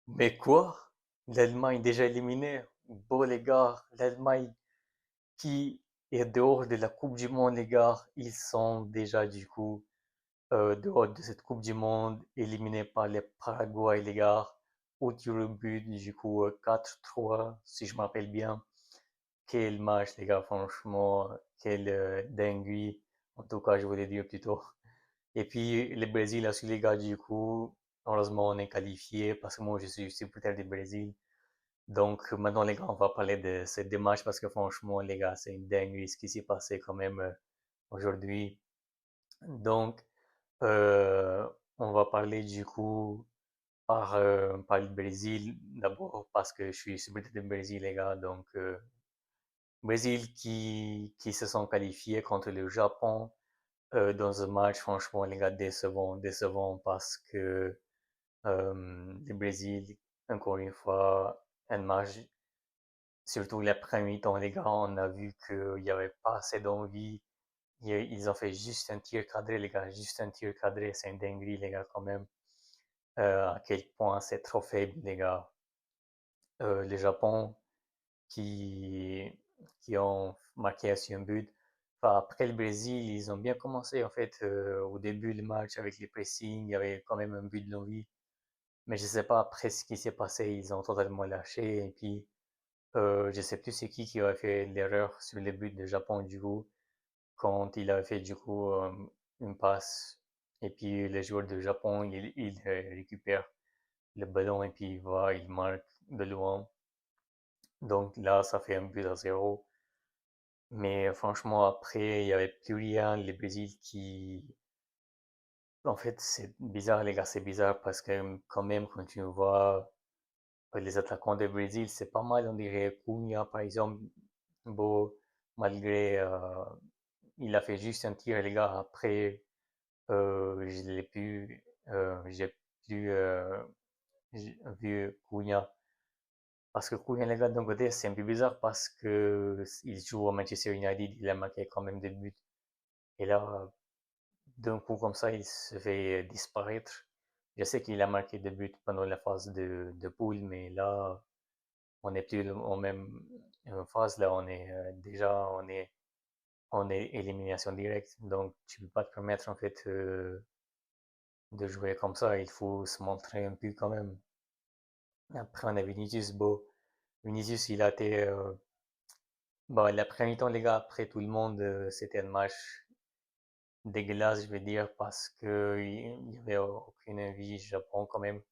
Mais quoi? L'Allemagne déjà éliminée? Bon les gars, l'Allemagne qui est dehors de la Coupe du Monde les gars, ils sont déjà du coup dehors de cette Coupe du Monde, éliminés par les Paraguay les gars, au tir au but du coup 4-3 si je me rappelle bien. Quel match les gars, franchement, quelle dinguerie, en tout cas je voulais dire plutôt. Et puis le Brésil aussi les gars du coup, heureusement on est qualifié parce que moi je suis supporter du Brésil. Donc maintenant les gars, on va parler de ces deux matchs parce que franchement les gars, c'est une dinguerie ce qui s'est passé quand même aujourd'hui. Donc euh, on va parler du coup par le Brésil d'abord parce que je suis supporter du Brésil les gars. Donc Brésil qui se sont qualifiés contre le Japon dans un match franchement les gars décevant parce que le Brésil encore une fois un match. Surtout les premiers temps, les gars, on a vu qu'il n'y avait pas assez d'envie. Ils ont fait juste un tir cadré, les gars, juste un tir cadré. C'est une dinguerie, les gars, quand même. À quel point c'est trop faible, les gars. Le Japon qui, qui ont marqué aussi un but. Enfin, après le Brésil, ils ont bien commencé, en fait, au début du match avec les pressings. Il y avait quand même un but de l'envie. Mais je sais pas, après ce qui s'est passé, ils ont totalement lâché. Et puis, je sais plus c'est qui avait fait l'erreur sur le but de Japon du coup, quand il avait fait du coup une passe et puis le joueur de Japon il récupère le ballon et puis il marque de loin. Donc là, ça fait un but à zéro. Mais franchement, après, il y avait plus rien. Le Brésil qui... En fait, c'est bizarre, les gars, c'est bizarre parce que quand même, quand tu vois les attaquants du Brésil, c'est pas mal, on dirait Cunha, par exemple. Bon, malgré il a fait juste un tir, les gars. Après, j'ai plus vu Cunha. Parce que Cunha, les gars, d'un côté, c'est un peu bizarre parce que il joue au Manchester United, il a marqué quand même des buts. Et là, d'un coup, comme ça, il se fait disparaître. Je sais qu'il a marqué des buts pendant la phase de poule, mais là, on n'est plus en même phase. Là, on est élimination directe. Donc, tu peux pas te permettre, en fait, de jouer comme ça. Il faut se montrer un peu quand même. Après, on a Vinicius. Bon, Vinicius, il a été. Bon, la première mi-temps, les gars, après tout le monde, c'était un match dégueulasse, je vais dire, parce que il y avait aucune envie. Japon, quand même,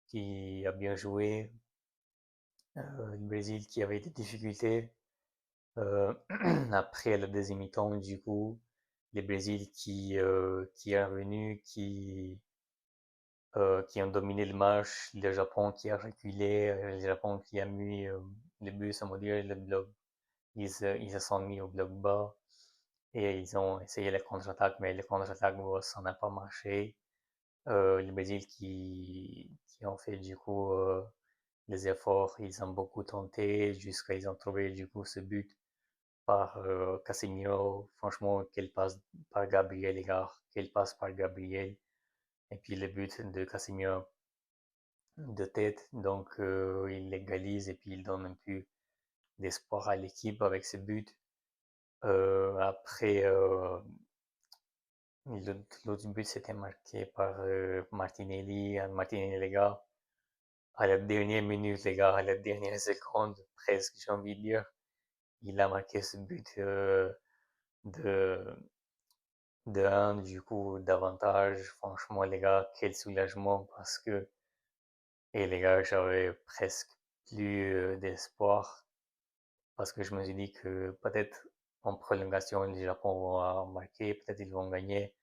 qui a bien joué. Le Brésil qui avait des difficultés. Euh, après la deuxième mi-temps, du coup, le Brésil qui est revenu, qui ont dominé le match, le Japon qui a reculé, le Japon qui a mis le bus, à me dire, le bloc. Ils se sont mis au bloc bas et ils ont essayé la contre-attaque, mais la contre-attaque, bon, ça n'a pas marché. Le Brésil qui ont fait du coup les efforts, ils ont beaucoup tenté jusqu'à ils ont trouvé du coup ce but par Casemiro. Franchement, quelle passe par Gabriel, les gars, quelle passe par Gabriel. Et puis le but de Casemiro de tête. Donc, il légalise et puis il donne un peu d'espoir à l'équipe avec ses buts. Après, l'autre but, c'était marqué par Martinelli. Martinelli, les gars, à la dernière minute, les gars, à la dernière seconde, presque, j'ai envie de dire, il a marqué ce but de, de 1, du coup, d'avantage. Franchement, les gars, quel soulagement parce que, et les gars, j'avais presque plus d'espoir. Parce que je me suis dit que peut-être en prolongation, les Japon vont marquer, peut-être ils vont gagner,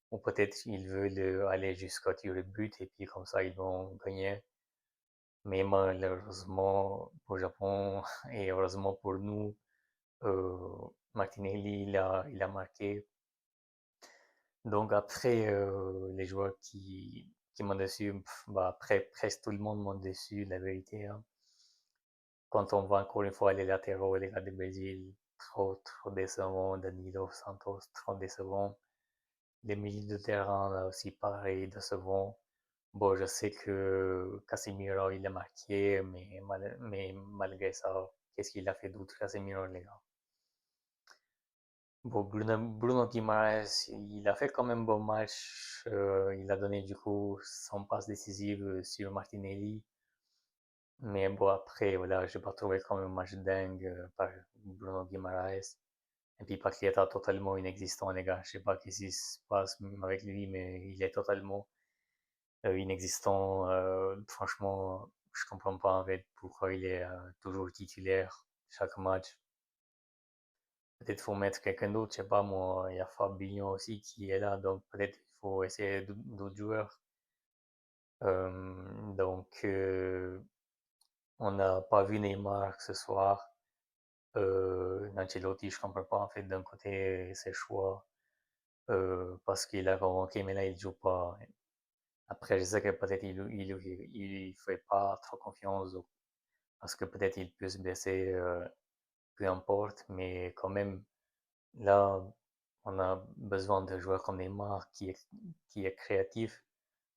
ou peut-être ils veulent aller jusqu'au tir de but et puis comme ça ils vont gagner. Mais malheureusement pour le Japon et heureusement pour nous, Martinelli il a marqué. Donc après les joueurs qui m'ont déçu, bah après presque tout le monde m'a déçu, la vérité, hein. Quand on voit encore une fois les latéraux, les gars du Brésil, trop décevants. Danilo Santos, trop décevant. Les milieux de terrain, là aussi, pareil, décevant. Bon, je sais que Casemiro, il a marqué, mais malgré ça, qu'est-ce qu'il a fait d'autre, Casemiro, les gars? Bon, Bruno Guimaraes, il a fait quand même bon match. Il a donné du coup son passe décisive sur Martinelli. Mais bon, après, voilà, j'ai pas trouvé comme un match dingue par Bruno Guimaraes. Et puis Paqueta totalement inexistant, les gars. Je sais pas qu'est-ce qui se passe avec lui, mais il est totalement inexistant. Franchement, je comprends pas en fait pourquoi il est toujours titulaire chaque match. Peut-être faut mettre quelqu'un d'autre, je sais pas moi. Il y a Fabinho aussi qui est là, donc peut-être il faut essayer d'autres joueurs. On n'a pas vu Neymar ce soir. Ancelotti, je comprends pas en fait d'un côté ses choix parce qu'il a convoqué, mais là il joue pas. Après, je sais que peut-être il fait pas trop confiance parce que peut-être il peut se blesser, peu importe, mais quand même, là, on a besoin de joueurs comme Neymar qui est créatif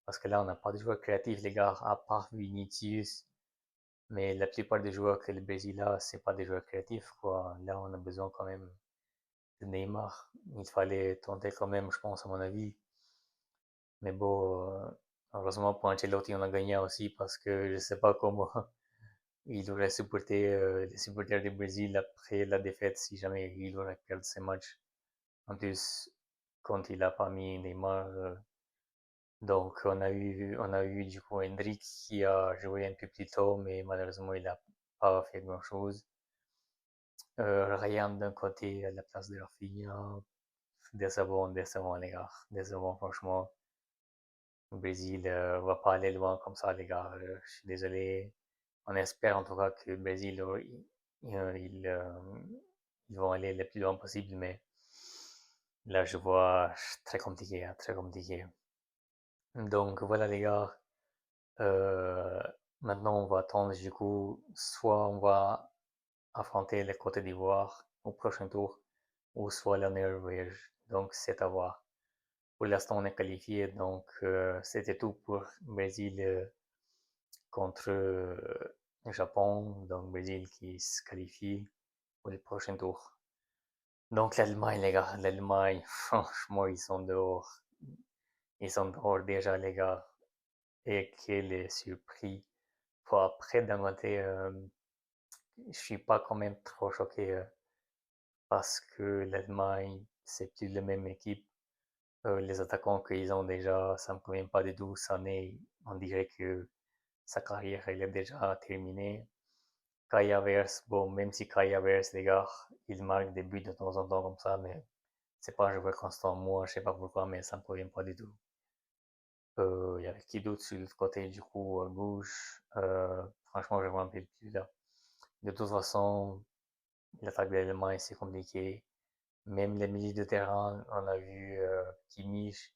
parce que là, on n'a pas de joueurs créatifs, les gars, à part Vinicius. Mais la plupart des joueurs que le Brésil a, c'est pas des joueurs créatifs, quoi. Là, on a besoin quand même de Neymar. Il fallait tenter quand même, je pense, à mon avis. Mais bon, heureusement pour Ancelotti, on a gagné aussi parce que je sais pas comment il aurait supporté les supporters du Brésil après la défaite si jamais il aurait perdu ce match. En plus, quand il a pas mis Neymar, donc on a eu du coup Hendrick qui a joué un peu plus tôt, mais malheureusement il a pas fait grand-chose. Ryan d'un côté à la place de Rafinha. Décevant, décevant les gars. Décevant franchement. Le Brésil va pas aller loin comme ça les gars. Je suis désolé. On espère en tout cas que le Brésil, ils vont aller le plus loin possible, mais là je vois très compliqué, hein, très compliqué. Donc voilà les gars. Euh, Maintenant on va attendre du coup, soit on va affronter les Côte d'Ivoire au prochain tour, ou soit la Norvège. Donc c'est à voir. Pour l'instant, on est qualifié, donc c'était tout pour Brésil contre le Japon. Donc Brésil qui se qualifie pour le prochain tour. Donc l'Allemagne, les gars, l'Allemagne, franchement, ils sont dehors. Ils sont dehors déjà, les gars. Et quel surpris. Faut après, d'un côté, je suis pas quand même trop choqué parce que l'Allemagne, c'est plus la même équipe. Les attaquants qu'ils ont déjà, ça me convient pas du tout. Sané, on dirait que sa carrière, elle est déjà terminée. Kai Havertz, bon, même si Kai Havertz, les gars, il marque des buts de temps en temps comme ça, mais c'est pas un joueur constant. Moi, je sais pas pourquoi, mais ça me convient pas du tout. Il y avait qui d'autre sur l'autre côté, du coup, à gauche? Franchement, je me rappelle plus là. De toute façon, l'attaque de l'Allemagne, c'est compliqué. Même les milieux de terrain, on a vu Kimmich.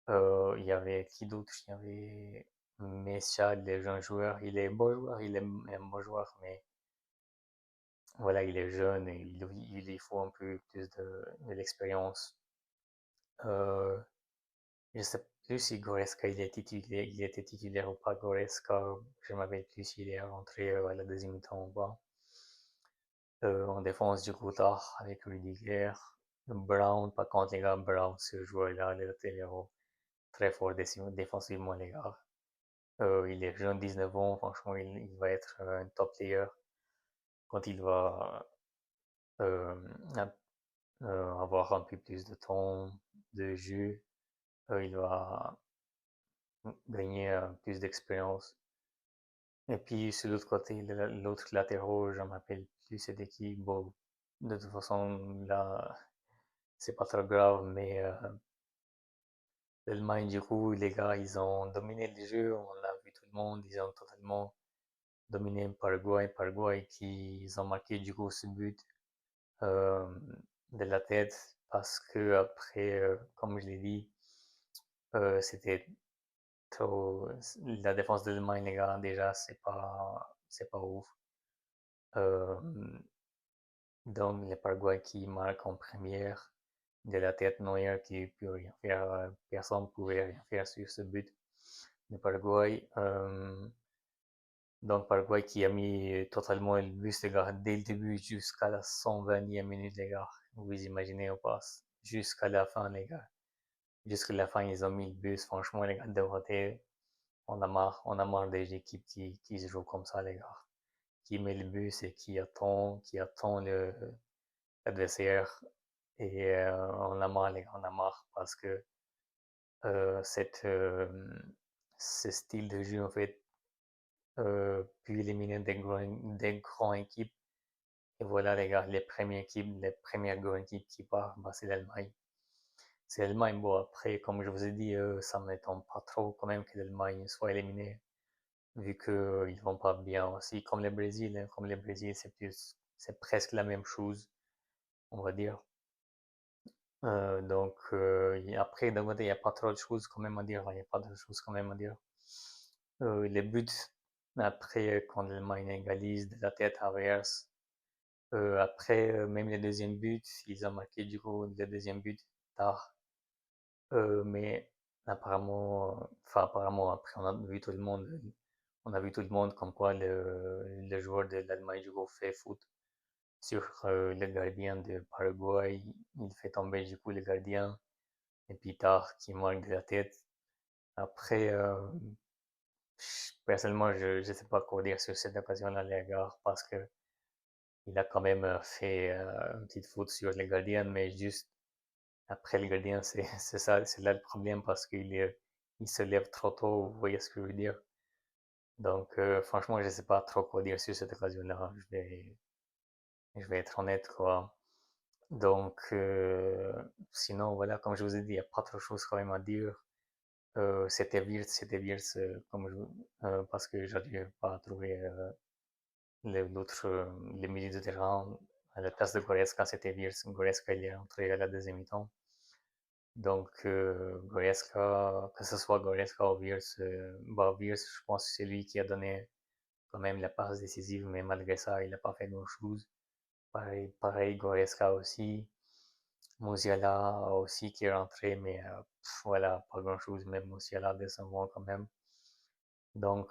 Il y avait qui d'autre? Il y avait Messiah, le jeune joueur. Il est un bon joueur, il est un bon joueur, mais voilà, il est jeune et il lui faut un peu plus de l'expérience. Euh, je sais plus si Goretzka il était titulaire ou pas Goretzka. Je ne me rappelle plus s'il est rentré à la deuxième mi-temps ou pas. En défense du coup tard avec Rudiger. Brown, par contre les gars, Brown, ce joueur-là, le latéraux, très fort défensivement les gars. Il est jeune, 19 ans, franchement il va être un top player quand il va euh, avoir un peu plus de temps de jeu. Il va gagner plus d'expérience. Et puis sur l'autre côté, l'autre latéraux, je ne m'appelle plus c'est qui. Bon, de toute façon, là, c'est pas trop grave, mais l'Allemagne, du coup, les gars, ils ont dominé le jeu, on l'a vu tout le monde, ils ont totalement dominé Paraguay. Paraguay qui ils ont marqué du coup ce but euh, de la tête parce que après, comme je l'ai dit, c'était trop. La défense de l'Allemagne, les gars, déjà, c'est pas ouf. Euh, donc, le Paraguay qui marque en première de la tête, Neuer qui ne peut rien faire, personne ne pouvait rien faire sur ce but. de Paraguay. Donc, Paraguay qui a mis totalement le bus, les gars, dès le début jusqu'à la 120e minute, les gars. Vous imaginez, on passe jusqu'à la fin, les gars. Jusqu'à la fin, ils ont mis le bus. Franchement, les gars, de côté, on a marre des équipes qui se jouent comme ça, les gars. Qui met le bus et qui attend l'adversaire. Et on a marre, les gars, on a marre parce que euh, cette, euh, ce style de jeu, en fait, puis éliminer des grandes équipes. Et voilà, les gars, les premières grandes équipes qui partent, bah, c'est l'Allemagne. C'est l'Allemagne. Bon, après, comme je vous ai dit, ça ne m'étonne pas trop quand même que l'Allemagne soit éliminée, vu qu'ils ne vont pas bien aussi, comme le Brésil. Hein. Comme le Brésil, c'est presque la même chose, on va dire. Donc, après, d'un côté, il n'y a pas trop de choses quand même à dire. Il n'y a pas de choses quand même à dire. Les buts, après, quand l'Allemagne égalise de la tête inverse, après, même les deuxièmes buts, ils ont marqué du coup le deuxième but tard. Mais apparemment, après, on a vu tout le monde comme quoi le joueur de l'Allemagne du coup fait foot sur le gardien de Paraguay. Il fait tomber du coup le gardien et puis tard qui marque de la tête. Après, personnellement, je ne sais pas quoi dire sur cette occasion-là, les gars, parce que il a quand même fait une petite faute sur le gardien, mais juste après le gardien, c'est ça, c'est là le problème parce il se lève trop tôt, vous voyez ce que je veux dire. Donc, franchement, je ne sais pas trop quoi dire sur cette occasion-là. Je vais être honnête, quoi. Donc, sinon, voilà, comme je vous ai dit, il n'y a pas trop de choses quand même à dire. C'était Wirtz, parce que je n'arrive pas à trouver l'autre, le milieu de terrain à la place de Goretzka, c'était Wirtz. Goretzka, il est entré à la deuxième mi-temps. Donc, Goretzka, que ce soit Goretzka ou Wirtz, bah, Wirtz, je pense que c'est lui qui a donné quand même la passe décisive, mais malgré ça, il n'a pas fait grand-chose. Pareil, Goretzka aussi. Musiala aussi qui est rentré, mais voilà, pas grand-chose, même Musiala décevant quand même. Donc,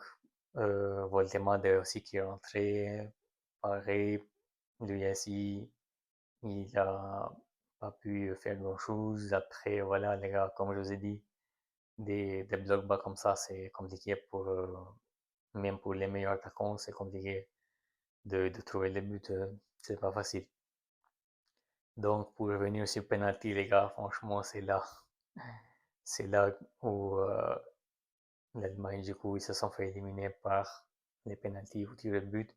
Voltemade aussi qui est rentré, pareil, lui aussi, il a pas pu faire grand-chose. Après, voilà, les gars, comme je vous ai dit, des blocs bas comme ça, c'est compliqué même pour les meilleurs attaquants, c'est compliqué de trouver les buts, c'est pas facile. Donc, pour revenir sur penalty, les gars, franchement, c'est là où l'Allemagne, du coup, ils se sont fait éliminer par les penalties ou tirs de but.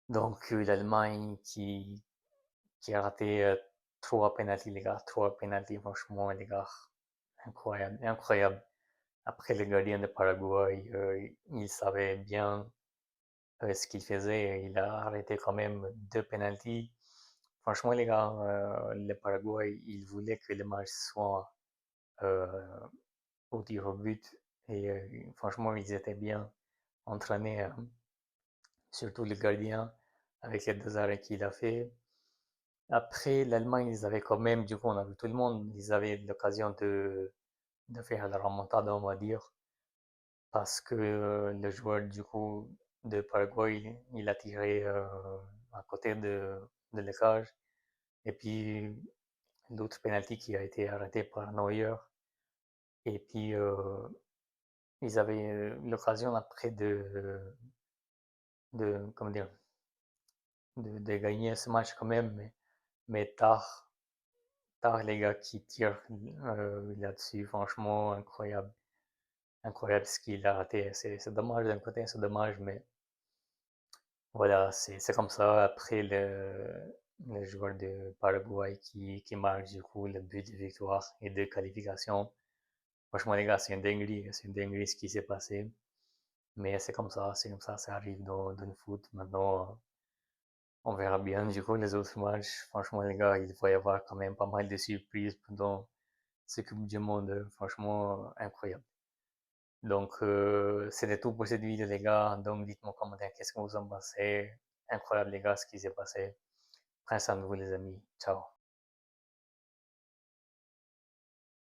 Donc, l'Allemagne qui a raté trois penalties, les gars, trois penalties, franchement, les gars, incroyable, incroyable. Après, le gardien de Paraguay, il savait bien ce qu'il faisait. Il a arrêté quand même deux penalties. Franchement, les gars, le Paraguay, il voulait que le match soit euh, au tir au but. Et franchement, ils étaient bien entraînés, surtout le gardien, avec les deux arrêts qu'il a fait. Après, l'Allemagne, ils avaient quand même, du coup, on a vu tout le monde, ils avaient l'occasion de faire la remontada, on va dire, parce que le joueur, du coup, de Paraguay, il a tiré à côté de l'écart. Et puis, l'autre penalty qui a été arrêté par Neuer. Et puis, ils avaient l'occasion après comment dire, de gagner ce match quand même, mais tard les gars qui tirent là-dessus, franchement, incroyable. Incroyable ce qu'il a raté. C'est dommage d'un côté, c'est dommage, mais voilà, c'est comme ça. Après, le joueur de Paraguay qui marque du coup le but de victoire et de qualification. Franchement, les gars, c'est une dinguerie ce qui s'est passé. Mais c'est comme ça arrive dans le foot. Maintenant, on verra bien du coup les autres matchs. Franchement, les gars, il va y avoir quand même pas mal de surprises pendant ce Coupe du Monde. Franchement, incroyable. Donc, c'était tout pour cette vidéo, les gars. Donc, dites-moi en commentaire qu'est-ce que vous en pensez. Incroyable, les gars, ce qui s'est passé. Prenez soin de vous, les amis. Ciao.